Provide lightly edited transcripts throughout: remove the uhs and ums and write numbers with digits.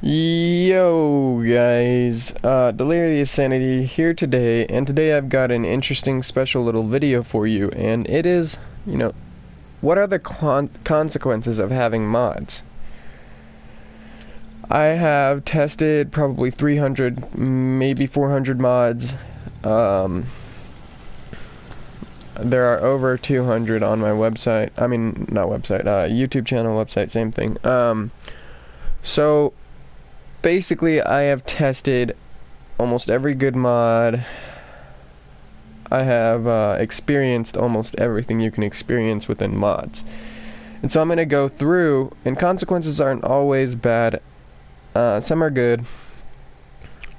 Yo guys, Delirious Sanity here today, and today I've got an interesting special little video for you, and it is, what are the consequences of having mods? I have tested probably 300, maybe 400 mods. There are over 200 on my website, not website, YouTube channel, website, same thing. So basically, I have tested almost every good mod. I have experienced almost everything you can experience within mods. And so I'm going to go through, and consequences aren't always bad. Some are good.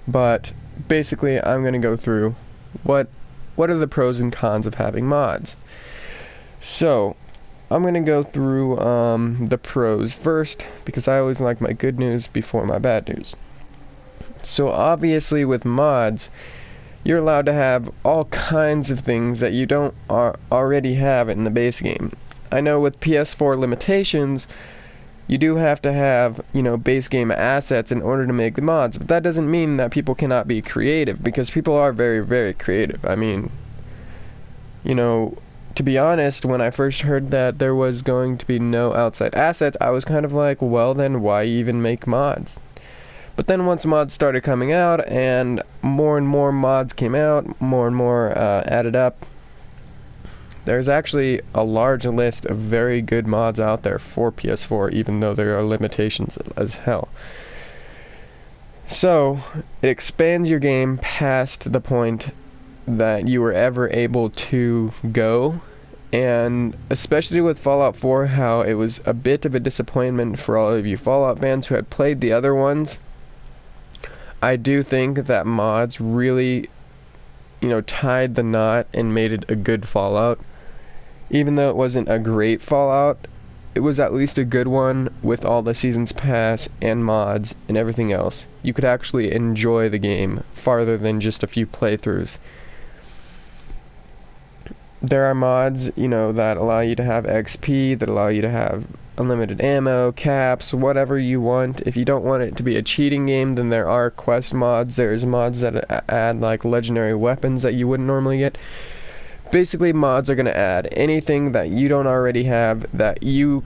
But basically, I'm going to go through what are the pros and cons of having mods. So I'm going to go through the pros first, because I always like my good news before my bad news. So obviously with mods, you're allowed to have all kinds of things that you don't already have in the base game. I know with PS4 limitations, you do have to have, base game assets in order to make the mods, but that doesn't mean that people cannot be creative, because people are very, very creative. I mean, to be honest, when I first heard that there was going to be no outside assets, I was kind of like, well then why even make mods? But then once mods started coming out, and more mods came out, more and more added up, there's actually a large list of very good mods out there for PS4, even though there are limitations as hell. So, it expands your game past the point that you were ever able to go, and especially with Fallout 4, how it was a bit of a disappointment for all of you Fallout fans who had played the other ones. I do think that mods really, tied the knot and made it a good Fallout. Even though it wasn't a great Fallout, it was at least a good one with all the Seasons Pass and mods and everything else. You could actually enjoy the game farther than just a few playthroughs. There are mods, that allow you to have XP, that allow you to have unlimited ammo, caps, whatever you want. If you don't want it to be a cheating game, then there are quest mods. There's mods that add like legendary weapons that you wouldn't normally get. Basically, mods are going to add anything that you don't already have that you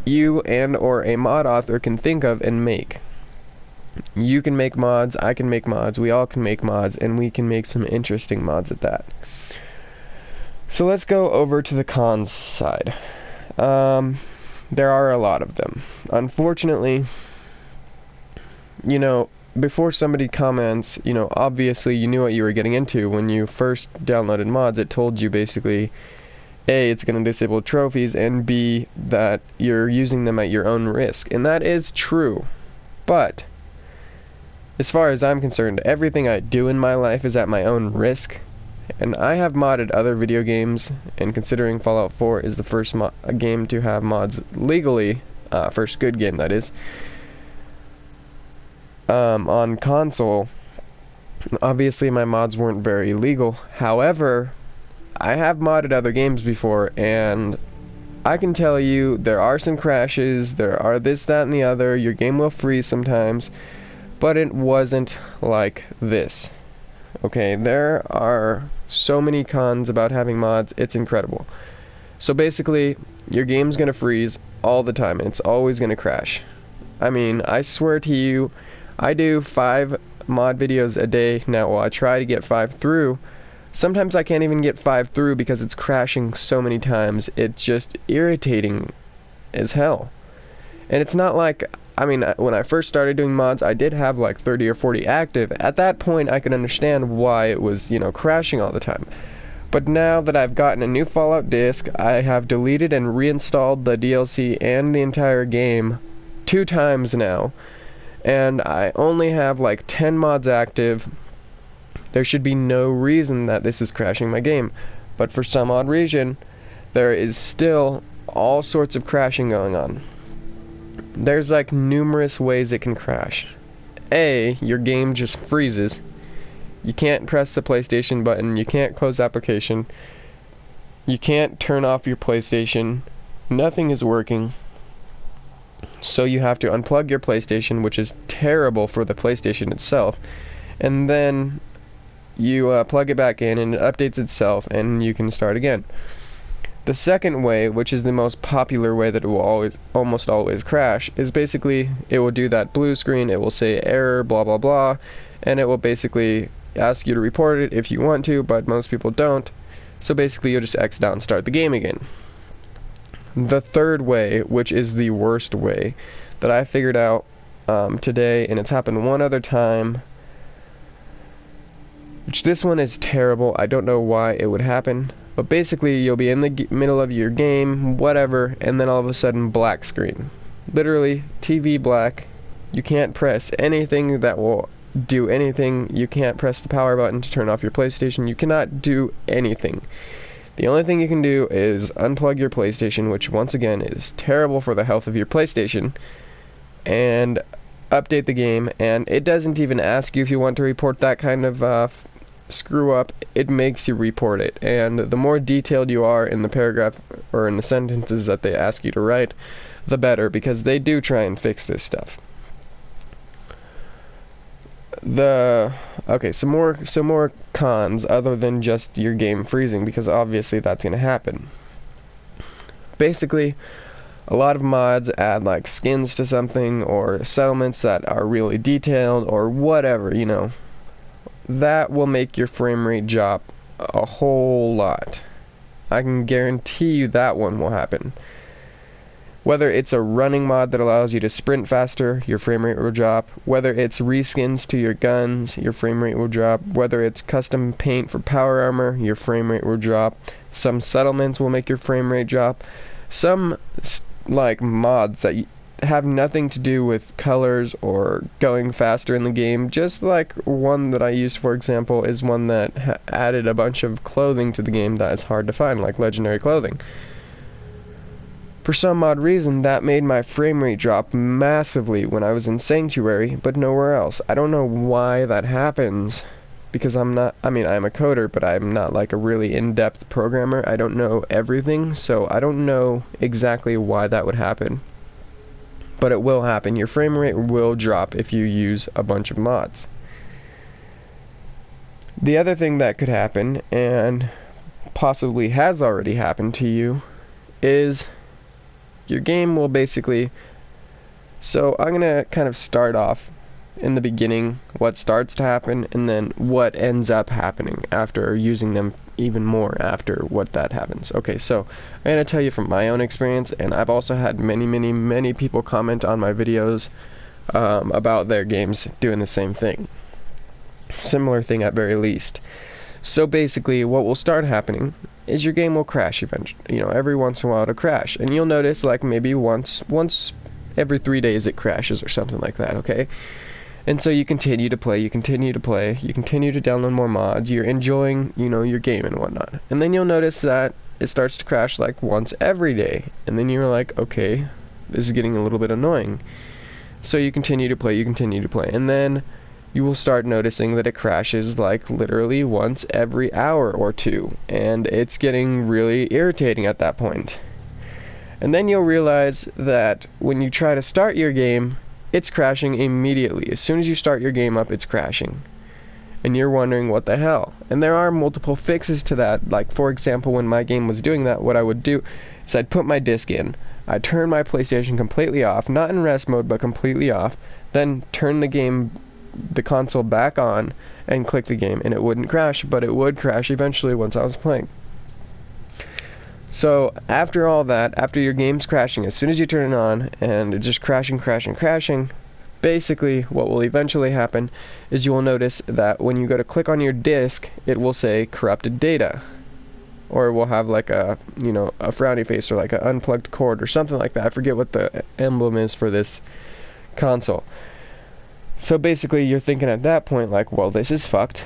and or a mod author can think of and make. You can make mods, I can make mods, we all can make mods, and we can make some interesting mods at that. So let's go over to the cons side. There are a lot of them. Unfortunately, before somebody comments, obviously you knew what you were getting into when you first downloaded mods. It told you basically, A, it's going to disable trophies, and B, that you're using them at your own risk. And that is true. But as far as I'm concerned, everything I do in my life is at my own risk. And I have modded other video games, and considering Fallout 4 is the first game to have mods legally, first good game that is, on console, obviously my mods weren't very legal. However, I have modded other games before, and I can tell you there are some crashes, there are this, that, and the other, your game will freeze sometimes, but it wasn't like this. Okay, there are so many cons about having mods, it's incredible. So basically, your game's gonna freeze all the time, and it's always gonna crash. I mean, I swear to you, I do 5 mod videos a day now. Well, I try to get 5 through. Sometimes I can't even get 5 through because it's crashing so many times. It's just irritating as hell. And it's not like, when I first started doing mods, I did have like 30 or 40 active. At that point, I could understand why it was, crashing all the time. But now that I've gotten a new Fallout disc, I have deleted and reinstalled the DLC and the entire game 2 times now. And I only have like 10 mods active. There should be no reason that this is crashing my game. But for some odd reason, there is still all sorts of crashing going on. There's like numerous ways it can crash. A, your game just freezes. You can't press the PlayStation button, you can't close the application, you can't turn off your PlayStation, nothing is working. So you have to unplug your PlayStation, which is terrible for the PlayStation itself, and then you plug it back in and it updates itself and you can start again. The second way, which is the most popular way that it will almost always crash, is basically it will do that blue screen, it will say error, blah blah blah, and it will basically ask you to report it if you want to, but most people don't. So basically you'll just exit out and start the game again. The third way, which is the worst way, that I figured out today, and it's happened one other time, which this one is terrible. I don't know why it would happen, but basically you'll be in the middle of your game, whatever, and then all of a sudden black screen. Literally, TV black. You can't press anything that will do anything. You can't press the power button to turn off your PlayStation. You cannot do anything. The only thing you can do is unplug your PlayStation, which once again is terrible for the health of your PlayStation, and update the game. And it doesn't even ask you if you want to report that kind of screw up. It makes you report it, and the more detailed you are in the paragraph or in the sentences that they ask you to write, the better, because they do try and fix this stuff. Some more cons other than just your game freezing, because obviously that's gonna happen. Basically, a lot of mods add like skins to something or settlements that are really detailed or whatever, you know. That will make your frame rate drop a whole lot. I can guarantee you that one will happen. Whether it's a running mod that allows you to sprint faster, your frame rate will drop. Whether it's reskins to your guns, your frame rate will drop. Whether it's custom paint for power armor, your frame rate will drop. Some settlements will make your frame rate drop. Some like mods that have nothing to do with colors or going faster in the game. Just like one that I used, for example, is one that added a bunch of clothing to the game that is hard to find, like legendary clothing. For some odd reason, that made my frame rate drop massively when I was in Sanctuary, but nowhere else. I don't know why that happens, because I'm a coder, but I'm not like a really in-depth programmer. I don't know everything, so I don't know exactly why that would happen. But it will happen. Your frame rate will drop if you use a bunch of mods. The other thing that could happen, and possibly has already happened to you, is your game will basically... So I'm gonna kind of start off in the beginning, what starts to happen, and then what ends up happening after using them even more after what that happens. Okay, so I'm gonna tell you from my own experience, and I've also had many people comment on my videos about their games doing the same thing. Similar thing at very least. So basically, what will start happening is your game will crash eventually. You know, every once in a while it'll crash, and you'll notice like maybe once every 3 days it crashes or something like that. Okay, and so you continue to play, you continue to download more mods, you're enjoying, you know, your game and whatnot, and then you'll notice that it starts to crash like once every day, and then you're like, okay, this is getting a little bit annoying. So you continue to play, and then you will start noticing that it crashes like literally once every hour or two, and it's getting really irritating at that point. And then you'll realize that when you try to start your game, it's crashing immediately. As soon as you start your game up, it's crashing. And you're wondering what the hell. And there are multiple fixes to that. Like, for example, when my game was doing that, what I would do is I'd put my disc in, I'd turn my PlayStation completely off, not in rest mode, but completely off, then turn the console back on and click the game, and it wouldn't crash, but it would crash eventually once I was playing. So after all that, after your game's crashing, as soon as you turn it on and it's just crashing, basically what will eventually happen is you will notice that when you go to click on your disk, it will say corrupted data, or it will have like a, you know, a frowny face or like an unplugged cord or something like that. I forget what the emblem is for this console. So basically you're thinking at that point like, well, this is fucked.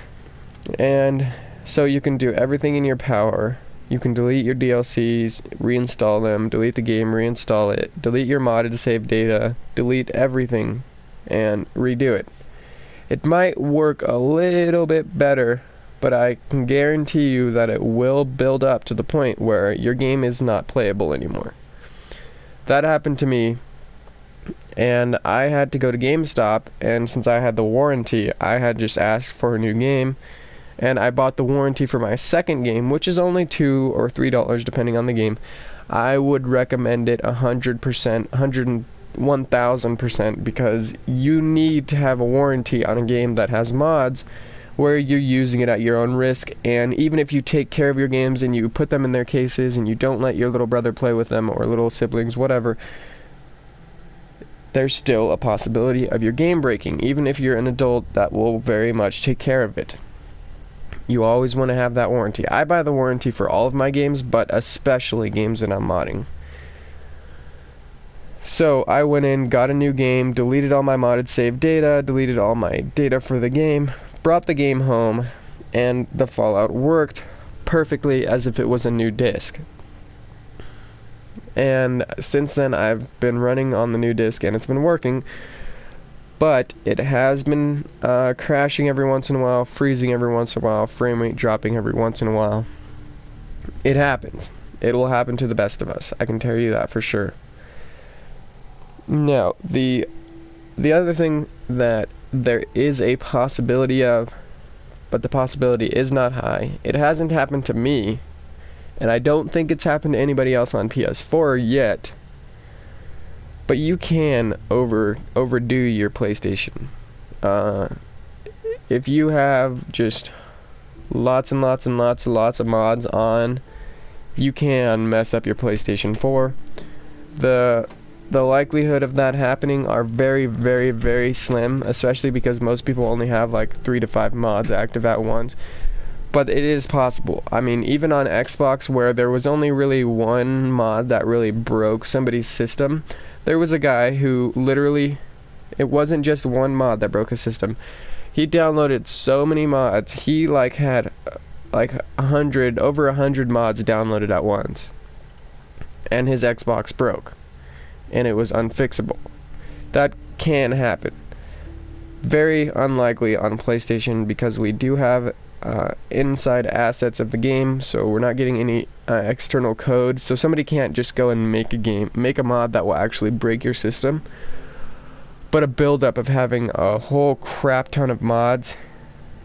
And so you can do everything in your power. You can delete your DLCs, reinstall them, delete the game, reinstall it, delete your modded save data, delete everything, and redo it. It might work a little bit better, but I can guarantee you that it will build up to the point where your game is not playable anymore. That happened to me and I had to go to GameStop, and since I had the warranty, I had just asked for a new game, and I bought the warranty for my second game, which is only $2 or $3 depending on the game. I would recommend it 100%, 1,000%, because you need to have a warranty on a game that has mods where you're using it at your own risk. And even if you take care of your games and you put them in their cases and you don't let your little brother play with them or little siblings, whatever, there's still a possibility of your game breaking, even if you're an adult that will very much take care of it. You always want to have that warranty. I buy the warranty for all of my games, but especially games that I'm modding. So I went in, got a new game, deleted all my modded save data, deleted all my data for the game, brought the game home, and the Fallout worked perfectly as if it was a new disc. And since then I've been running on the new disc and it's been working, but it has been crashing every once in a while, freezing every once in a while, frame rate dropping every once in a while. It happens. It will happen to the best of us, I can tell you that for sure. Now, the other thing that there is a possibility of, but the possibility is not high, it hasn't happened to me, and I don't think it's happened to anybody else on PS4 yet, but you can overdo your PlayStation. If you have just lots and lots and lots of mods on, you can mess up your PlayStation 4. The likelihood of that happening are very, very, very slim, especially because most people only have like 3 to 5 mods active at once. But it is possible. I mean, even on Xbox, where there was only really one mod that really broke somebody's system, there was a guy who literally, it wasn't just one mod that broke his system. He downloaded so many mods. He had over 100 mods downloaded at once, and his Xbox broke, and it was unfixable. That can happen. Very unlikely on PlayStation, because we do have inside assets of the game, so we're not getting any external code, so somebody can't just go and make a mod that will actually break your system. But a buildup of having a whole crap ton of mods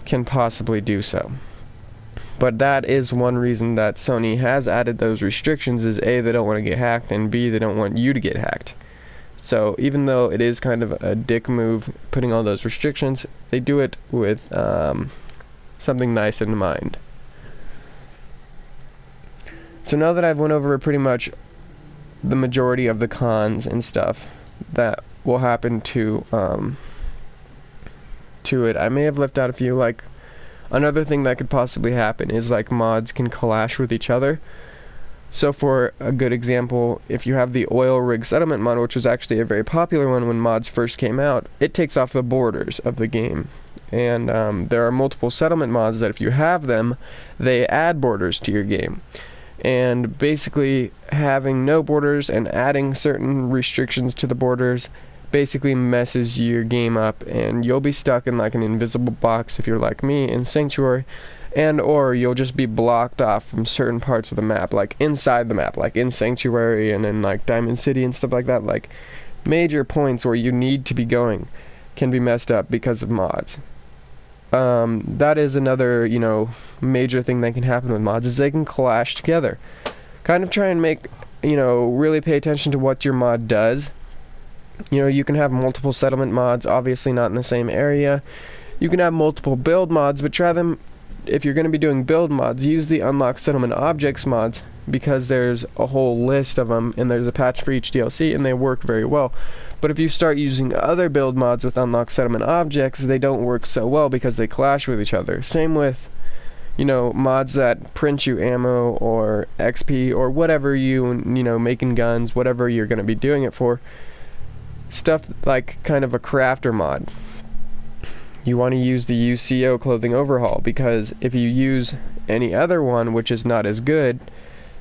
can possibly do so. But that is one reason that Sony has added those restrictions, is A, they don't want to get hacked, and B, they don't want you to get hacked. So even though it is kind of a dick move putting all those restrictions, they do it with something nice in mind. So now that I've went over pretty much the majority of the cons and stuff that will happen to it, I may have left out a few. Like, another thing that could possibly happen is like mods can clash with each other. So for a good example, if you have the oil rig settlement mod, which was actually a very popular one when mods first came out, it takes off the borders of the game. And there are multiple settlement mods that if you have them, they add borders to your game. And basically having no borders and adding certain restrictions to the borders basically messes your game up, and you'll be stuck in like an invisible box if you're like me in Sanctuary, and or you'll just be blocked off from certain parts of the map, like inside the map, like in Sanctuary and in like Diamond City and stuff like that. Like major points where you need to be going can be messed up because of mods. That is another, major thing that can happen with mods, is they can clash together. Kind of try and make, really pay attention to what your mod does. You can have multiple settlement mods, obviously not in the same area. You can have multiple build mods, but try them, if you're going to be doing build mods, use the unlock settlement objects mods, because there's a whole list of them, and there's a patch for each DLC, and they work very well. But if you start using other build mods with unlock settlement objects, they don't work so well because they clash with each other. Same with, mods that print you ammo or XP or whatever making guns, whatever you're going to be doing it for. Stuff like kind of a crafter mod. You want to use the UCO clothing overhaul, because if you use any other one which is not as good,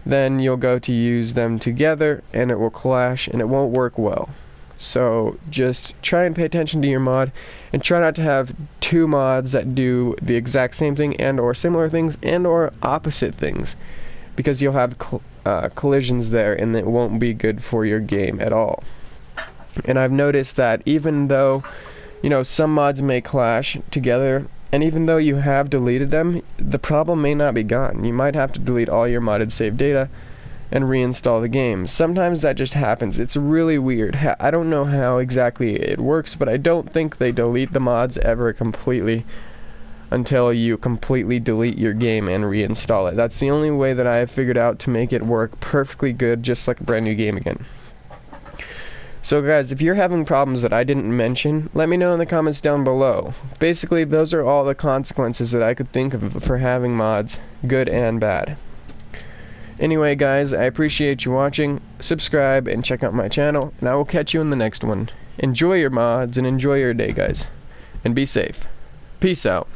then you'll go to use them together and it will clash and it won't work well. So just try and pay attention to your mod, and try not to have two mods that do the exact same thing and or similar things and or opposite things, because you'll have collisions there and it won't be good for your game at all. And I've noticed that even though, some mods may clash together, and even though you have deleted them, the problem may not be gone. You might have to delete all your modded save data and reinstall the game. Sometimes that just happens. It's really weird. I don't know how exactly it works, but I don't think they delete the mods ever completely until you completely delete your game and reinstall it. That's the only way that I have figured out to make it work perfectly good, just like a brand new game again. So guys, if you're having problems that I didn't mention, let me know in the comments down below. Basically, those are all the consequences that I could think of for having mods, good and bad. Anyway guys, I appreciate you watching. Subscribe and check out my channel, and I will catch you in the next one. Enjoy your mods and enjoy your day, guys. And be safe. Peace out.